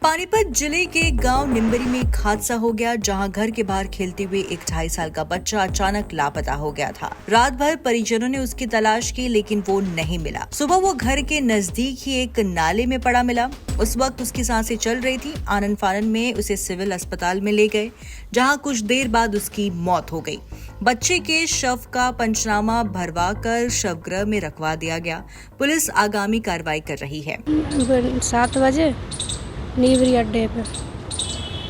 पानीपत जिले के गांव निम्बरी में एक हादसा हो गया, जहां घर के बाहर खेलते हुए एक 2.5 साल का बच्चा अचानक लापता हो गया था। रात भर परिजनों ने उसकी तलाश की, लेकिन वो नहीं मिला। सुबह वो घर के नजदीक ही एक नाले में पड़ा मिला। उस वक्त उसकी सांसें चल रही थी। आनन फानन में उसे सिविल अस्पताल में ले गए, जहां कुछ देर बाद उसकी मौत हो गई। बच्चे के शव का पंचनामा भरवाकर शवगृह में रखवा दिया गया। पुलिस आगामी कार्रवाई कर रही है। 7 बजे निम्बरी अड्डे पे।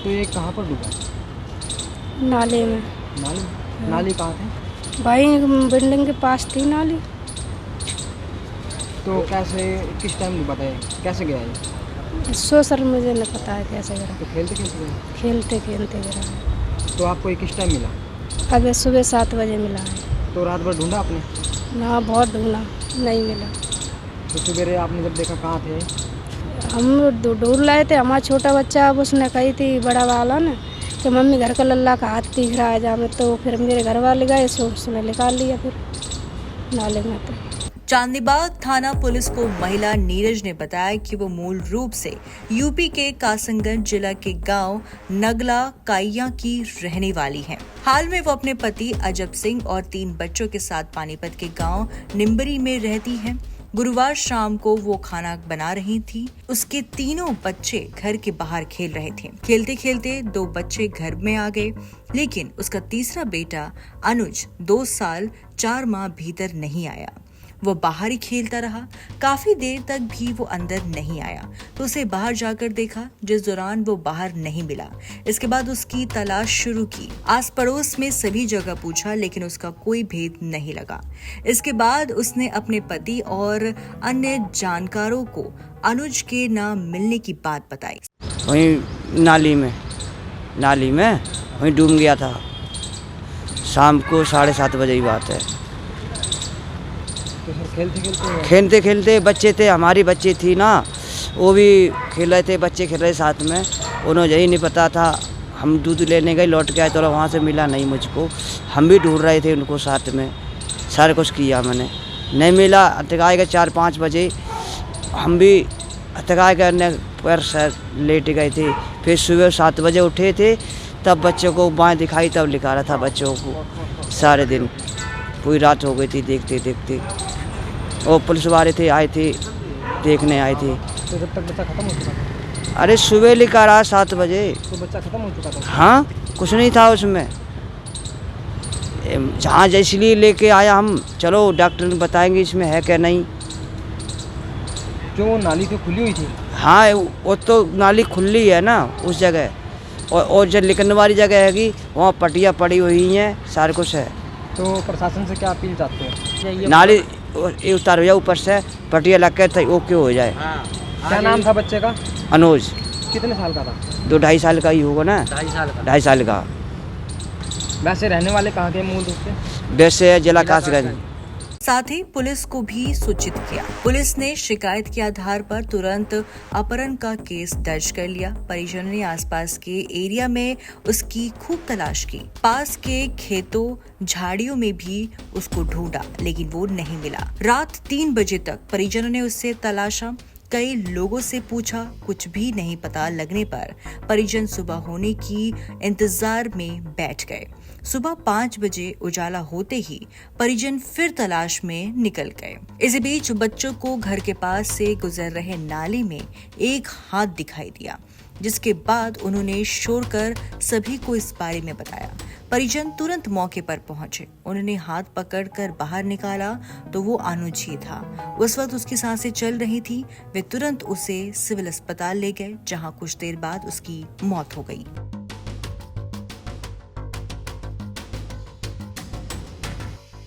तो ये कहाँ पर डूबा? नाले में। नाली कहाँ थे? भाई बिल्डिंग के पास थी नाली। तो कैसे, किस टाइम डूबा था? कैसे गया ये? सर मुझे नहीं पता है कैसे गिरा। तो खेलते खेलते गिरा। तो आपको ये किस टाइम मिला? अबे सुबह 7 बजे मिला है। तो रात भर ढूंढा आपने? ना, बहुत ढूंढा, नहीं मिला। तो सवेरे आपने जब देखा कहाँ थे? हम ढूंढ लाए थे। हमारा छोटा बच्चा, अब उसने कही थी बड़ा वाला ने कि मम्मी घर का लल्ला का हाथ दिख रहा है जा में। तो फिर मेरे घर वाले गए, सो उसने निकाल लिया फिर नाले में। तो चांदनीबाग थाना पुलिस को महिला नीरज ने बताया कि वो मूल रूप से यूपी के कासगंज जिला के गांव नगला काइया की रहने वाली है। हाल में वो अपने पति अजब सिंह और 3 बच्चों के साथ पानीपत के गांव निम्बरी में रहती है। गुरुवार शाम को वो खाना बना रही थी। उसके 3 बच्चे घर के बाहर खेल रहे थे। खेलते खेलते 2 बच्चे घर में आ गए, लेकिन उसका तीसरा बेटा अनुज 2 साल 4 माह भीतर नहीं आया। वो बाहर ही खेलता रहा। काफी देर तक भी वो अंदर नहीं आया, तो उसे बाहर जाकर देखा, जिस दौरान वो बाहर नहीं मिला। इसके बाद उसकी तलाश शुरू की। आस पड़ोस में सभी जगह पूछा, लेकिन उसका कोई भेद नहीं लगा। इसके बाद उसने अपने पति और अन्य जानकारों को अनुज के न मिलने की बात बताई। वहीं नाली में वहीं डूब गया था। शाम को 7:30 बजे की बात है। तो सर खेलते खेलते बच्चे थे, हमारी बच्ची थी ना, वो भी खेल रहे थे, बच्चे खेल रहे साथ में। उन्हें यही नहीं पता था। हम दूध लेने गए, लौट के आए तो वहाँ से मिला नहीं मुझको। हम भी ढूंढ रहे थे उनको साथ में, सारा कुछ किया मैंने, नहीं मिला। अतकाए गए 4-5 बजे, हम भी अतकाए गए, अन्य पर लेट गए थे। फिर सुबह 7 बजे उठे थे, तब बच्चों को बाएँ दिखाई, तब लिखा रहा था बच्चों को। सारे दिन पूरी रात हो गई थी देखते देखते। और पुलिस वाले थे, आए थे, देखने आए थे। तो जब तक बच्चा खत्म हो चुका था? अरे सुबह लिखा रहा 7 बजे। तो बच्चा खत्म हो चुका था? हाँ, कुछ नहीं था उसमें। जहाँ इसलिए लेके आया हम, चलो डॉक्टर ने बताएंगे इसमें है क्या नहीं। क्यों, वो नाली तो खुली हुई थी? हाँ, वो तो नाली खुली है ना उस जगह। और जो लिखने वाली जगह है कि वहाँ पटिया पड़ी हुई हैं, सारा कुछ है। तो प्रशासन से क्या अपील चाहते हैं? नाली उतार हो जाए, ऊपर से पटिया लग के ओके हो जाए। क्या नाम था बच्चे का? अनुज। कितने साल का था? 2-2.5 साल का ही होगा ना। 2.5 साल का। वैसे रहने वाले कहाँ के मूल रूप से? वैसे जिला कासगंज। साथ ही पुलिस को भी सूचित किया। पुलिस ने शिकायत के आधार पर तुरंत अपहरण का केस दर्ज कर लिया। परिजनों ने आसपास के एरिया में उसकी खूब तलाश की। पास के खेतों झाड़ियों में भी उसको ढूंढा, लेकिन वो नहीं मिला। रात 3 बजे तक परिजनों ने उससे तलाशा। कई लोगों से पूछा, कुछ भी नहीं पता लगने पर परिजन सुबह होने की इंतजार में बैठ गए। सुबह 5 बजे उजाला होते ही परिजन फिर तलाश में निकल गए। इसी बीच बच्चों को घर के पास से गुजर रहे नाले में एक हाथ दिखाई दिया, जिसके बाद उन्होंने शोर कर सभी को इस बारे में बताया। परिजन तुरंत मौके पर पहुंचे। उन्होंने हाथ पकड़कर बाहर निकाला तो वो अनुज ही था। उस वक्त उसकी सांसें चल रही थी। वे तुरंत उसे सिविल अस्पताल ले गए, जहां कुछ देर बाद उसकी मौत हो गई।